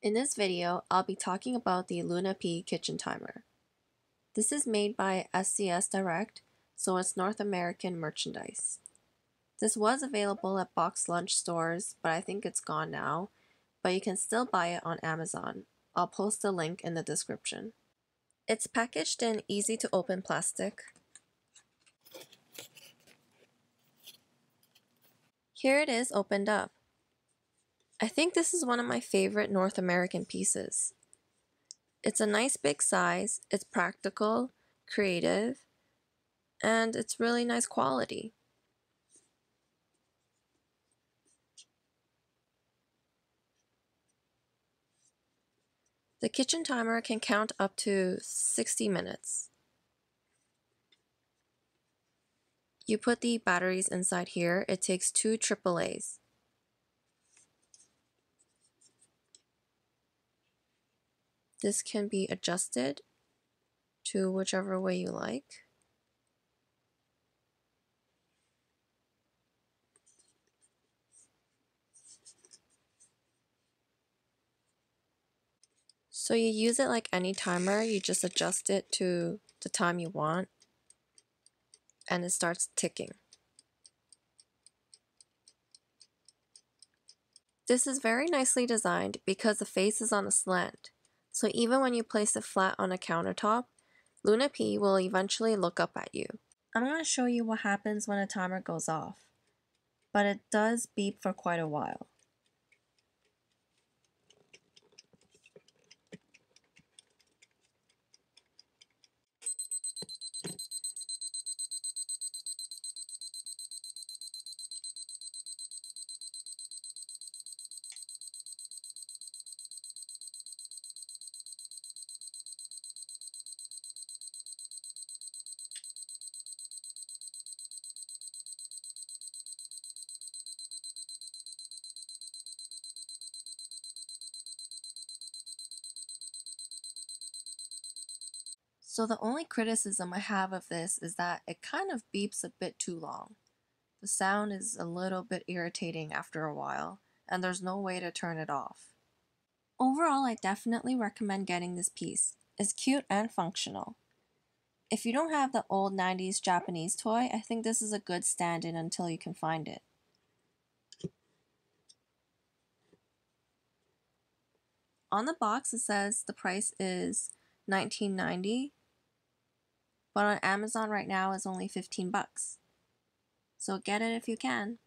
In this video, I'll be talking about the Luna P kitchen timer. This is made by SCS Direct, so it's North American merchandise. This was available at box lunch stores, but I think it's gone now, but you can still buy it on Amazon. I'll post a link in the description. It's packaged in easy to open plastic. Here it is opened up. I think this is one of my favorite North American pieces. It's a nice big size, it's practical, creative, and it's really nice quality. The kitchen timer can count up to 60 minutes. You put the batteries inside here. It takes 2 AAAs. This can be adjusted to whichever way you like. So you use it like any timer, you just adjust it to the time you want, and it starts ticking. This is very nicely designed because the face is on a slant, so even when you place it flat on a countertop, Luna P will eventually look up at you. I'm going to show you what happens when a timer goes off, but it does beep for quite a while. So the only criticism I have of this is that it kind of beeps a bit too long. The sound is a little bit irritating after a while, and there's no way to turn it off. Overall, I definitely recommend getting this piece. It's cute and functional. If you don't have the old 90s Japanese toy, I think this is a good stand-in until you can find it. On the box it says the price is $19.90, but on Amazon right now it's only 15 bucks. So get it if you can.